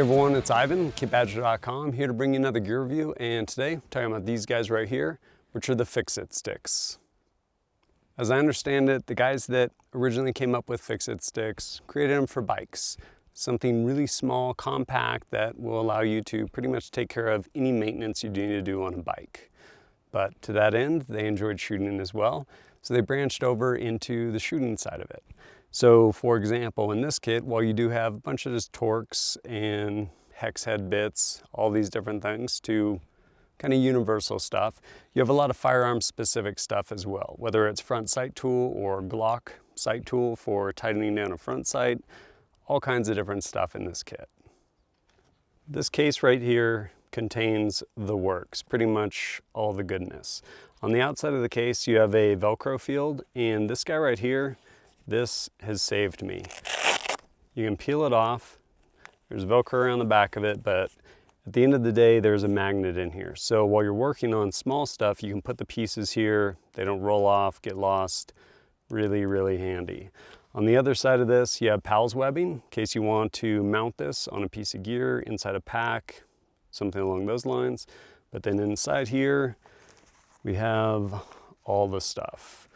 Hey everyone, it's Ivan, kitbadger.com, here to bring you another gear review, and today I'm talking about these guys right here, which are the Fix-It sticks. As I understand it, the guys that originally came up with Fix-It sticks created them for bikes. Something really small, compact, that will allow you to pretty much take care of any maintenance you do need to do on a bike. But to that end, they enjoyed shooting as well, so they branched over into the shooting side of it. So for example, in this kit, while you do have a bunch of just Torx and hex head bits, all these different things to kind of universal stuff, you have a lot of firearm specific stuff as well, whether it's front sight tool or Glock sight tool for tightening down a front sight, all kinds of different stuff in this kit. This case right here contains the works, pretty much all the goodness. On the outside of the case, you have a Velcro field, and this guy right here, this has saved me. You can peel it off. There's Velcro around the back of it, but at the end of the day, there's a magnet in here. So while you're working on small stuff, you can put the pieces here. They don't roll off, get lost. Really, really handy. On the other side of this, you have PALS webbing, in case you want to mount this on a piece of gear, inside a pack, something along those lines. But then inside here, we have all the stuff.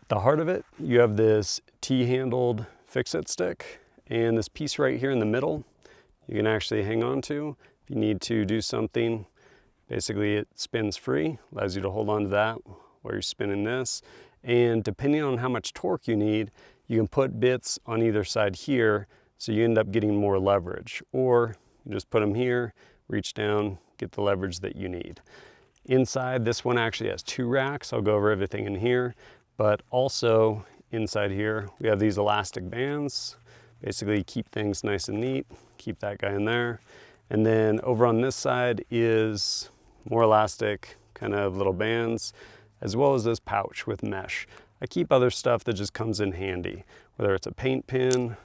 The heart of it, you have this T-handled Fix-It stick, and this piece right here in the middle, you can actually hang on to if you need to do something. Basically, it spins free, allows you to hold on to that while you're spinning this. And depending on how much torque you need, you can put bits on either side here, so you end up getting more leverage. Or you just put them here, reach down, get the leverage that you need. Inside, this one actually has 2 racks. I'll go over everything in here. But also inside here, we have these elastic bands, basically keep things nice and neat, keep that guy in there. And then over on this side is more elastic kind of little bands, as well as this pouch with mesh. I keep other stuff that just comes in handy, whether it's a paint pin.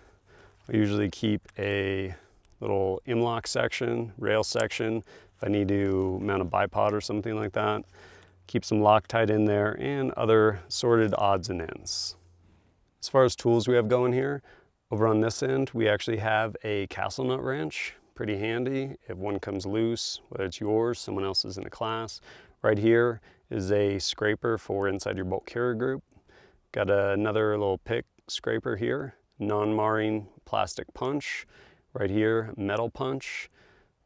I usually keep a little M-lock section, rail section, if I need to mount a bipod or something like that. Keep some Loctite in there, and other sorted odds and ends. As far as tools we have going here, over on this end, we actually have a castle nut wrench. Pretty handy if one comes loose, whether it's yours, someone else's in a class. Right here is a scraper for inside your bolt carrier group. Got another little pick scraper here, non-marring plastic punch. Right here, metal punch.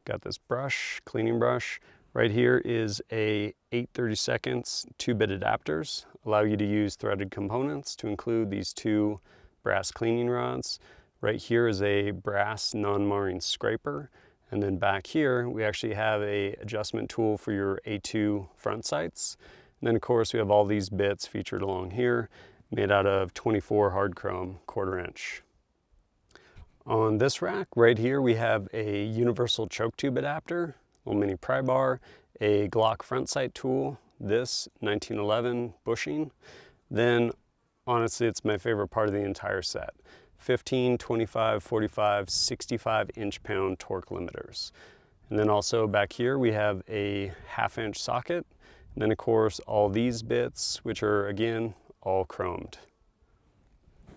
Got this brush, cleaning brush. Right here is a 8/32 2-bit adapters, allow you to use threaded components to include these 2 brass cleaning rods. Right here is a brass non-marring scraper. And then back here, we actually have a adjustment tool for your A2 front sights. And then of course we have all these bits featured along here, made out of 24 hard chrome 1/4 inch. On this rack right here, we have a universal choke tube adapter, little mini pry bar, a Glock front sight tool, this 1911 bushing. Then honestly, it's my favorite part of the entire set. 15, 25, 45, 65 inch-pound torque limiters. And then also back here, we have a 1/2 inch socket. And then of course, all these bits, which are again, all chromed.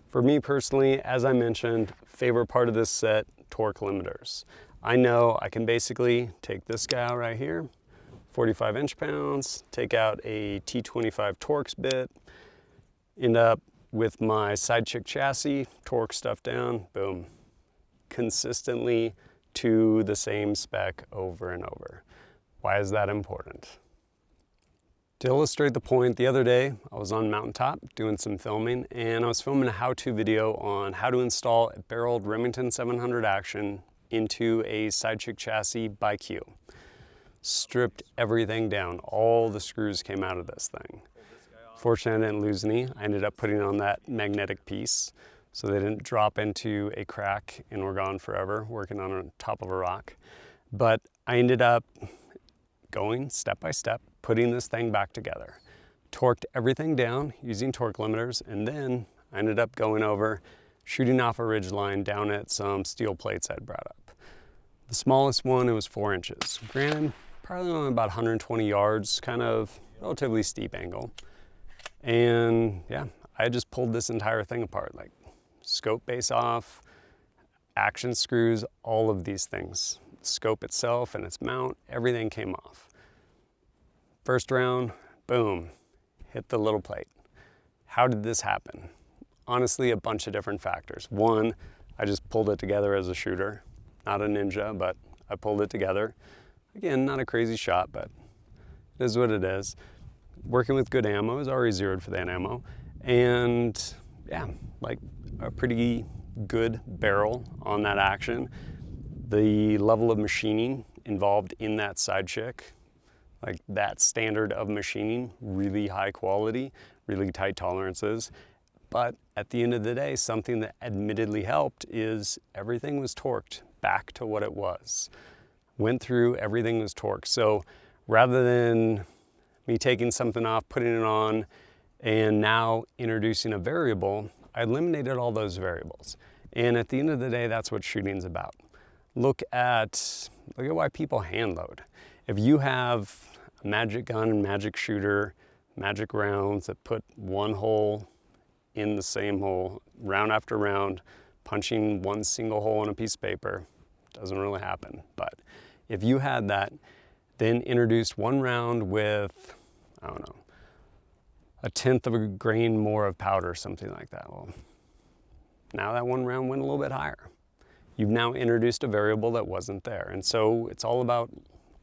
For me personally, as I mentioned, favorite part of this set, torque limiters. I know I can basically take this guy out right here, 45 inch-pounds, take out a T25 Torx bit, end up with my side chick chassis, torque stuff down, boom. Consistently to the same spec over and over. Why is that important? To illustrate the point, the other day I was on mountaintop doing some filming, and I was filming a how-to video on how to install a barreled Remington 700 Action into a side chick chassis by Q. Stripped everything down. All the screws came out of this thing. Fortunately, I didn't lose any. I ended up putting on that magnetic piece so they didn't drop into a crack and were gone forever, working on top of a rock. But I ended up going step by step, putting this thing back together. Torqued everything down using torque limiters, and then I ended up going over, shooting off a ridge line down at some steel plates I'd brought up. The smallest one, it was 4 inches. Granted, probably only about 120 yards, kind of relatively steep angle. And yeah, I just pulled this entire thing apart, like scope base off, action screws, all of these things. The scope itself and its mount, everything came off. First round, boom, hit the little plate. How did this happen? Honestly, a bunch of different factors. One, I just pulled it together as a shooter. Not a ninja, but I pulled it together. Again, not a crazy shot, but it is what it is. Working with good ammo, is already zeroed for that ammo. And yeah, like a pretty good barrel on that action. The level of machining involved in that side chick, like that standard of machining, really high quality, really tight tolerances. But at the end of the day, something that admittedly helped is everything was torqued back to what it was. Went through, everything was torqued. So rather than me taking something off, putting it on, and now introducing a variable, I eliminated all those variables. And at the end of the day, that's what shooting's about. Look at why people hand load. If you have a magic gun, magic shooter, magic rounds that put one hole in the same hole, round after round, punching one single hole in a piece of paper, doesn't really happen. But if you had that, then introduced one round with, I don't know, 1/10 of a grain more of powder, something like that. Well, now that one round went a little bit higher. You've now introduced a variable that wasn't there. And so it's all about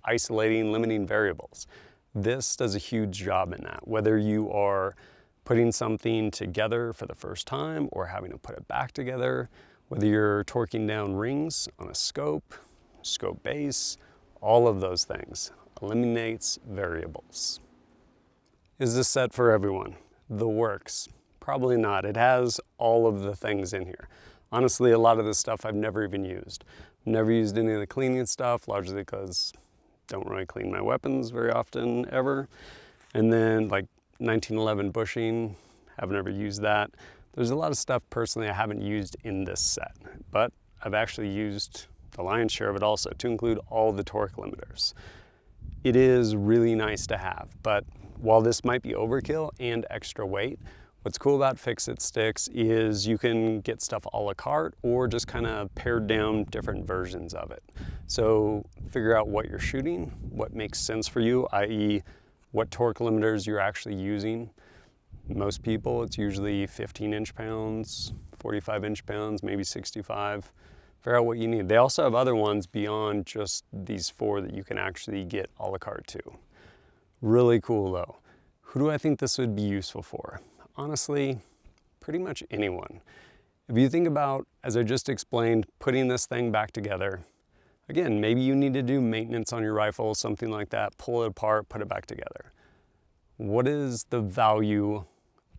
isolating, limiting variables. This does a huge job in that. Whether you are putting something together for the first time or having to put it back together, whether you're torquing down rings on a scope base, all of those things eliminates variables. Is this set for everyone? The works? Probably not. It has all of the things in here. Honestly, a lot of this stuff I've never even used. Never used any of the cleaning stuff, largely because I don't really clean my weapons very often, ever. And then like 1911 bushing, haven't ever used that. There's a lot of stuff personally I haven't used in this set, but I've actually used the lion's share of it also, to include all the torque limiters. It is really nice to have, but while this might be overkill and extra weight, what's cool about Fix-It sticks is you can get stuff a la carte or just kind of pared down different versions of it. So figure out what you're shooting, what makes sense for you, i.e. what torque limiters you're actually using. Most people, it's usually 15 inch-pounds, 45 inch-pounds, maybe 65. Figure out what you need. They also have other ones beyond just these 4 that you can actually get a la carte too. Really cool though. Who do I think this would be useful for? Honestly, pretty much anyone. If you think about, as I just explained, putting this thing back together, again, maybe you need to do maintenance on your rifle, something like that, pull it apart, put it back together. What is the value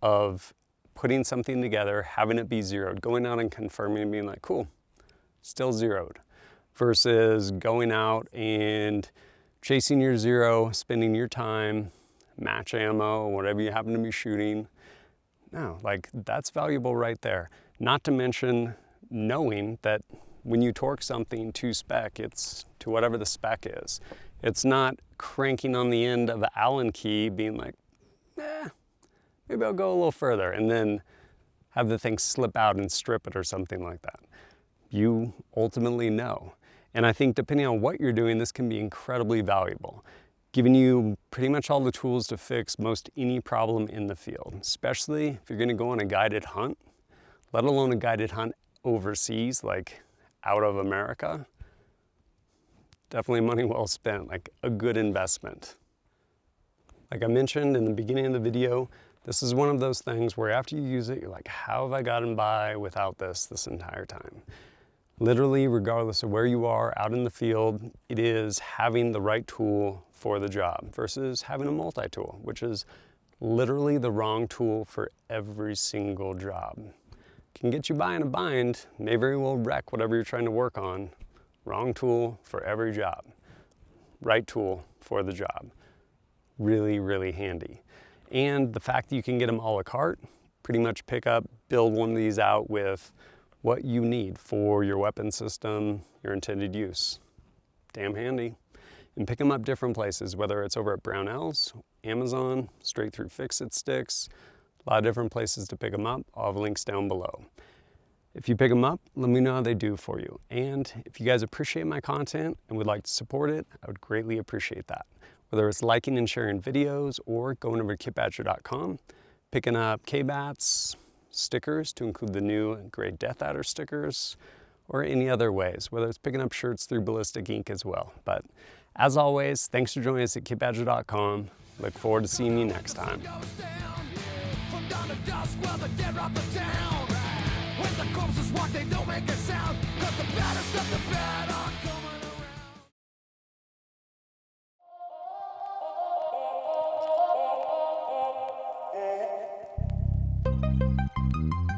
of putting something together, having it be zeroed, going out and confirming and being like, cool, still zeroed, versus going out and chasing your zero, spending your time, match ammo, whatever you happen to be shooting. No, like that's valuable right there. Not to mention knowing that when you torque something to spec, it's to whatever the spec is. It's not cranking on the end of an Allen key being like, maybe I'll go a little further, and then have the thing slip out and strip it or something like that. You ultimately know. And I think depending on what you're doing, this can be incredibly valuable, giving you pretty much all the tools to fix most any problem in the field, especially if you're gonna go on a guided hunt, let alone a guided hunt overseas, like out of America. Definitely money well spent, like a good investment. Like I mentioned in the beginning of the video, this is one of those things where after you use it, you're like, how have I gotten by without this entire time? Literally, regardless of where you are out in the field, it is having the right tool for the job versus having a multi-tool, which is literally the wrong tool for every single job. Can get you by in a bind, may very well wreck whatever you're trying to work on. Wrong tool for every job. Right tool for the job. Really, really handy. And the fact that you can get them a la carte, pretty much pick up, build one of these out with what you need for your weapon system, your intended use. Damn handy. And pick them up different places, whether it's over at Brownells, Amazon, straight through Fix-It sticks, a lot of different places to pick them up. I'll have links down below. If you pick them up, let me know how they do for you. And if you guys appreciate my content and would like to support it, I would greatly appreciate that. Whether it's liking and sharing videos or going over to kitbadger.com, picking up K-Bats, stickers to include the new Gray Death Adder stickers, or any other ways, whether it's picking up shirts through Ballistic Ink as well. But as always, thanks for joining us at kitbadger.com. Look forward to seeing you next time. When the corpses walk, they don't make a sound, 'cause the baddest of the bad are coming around.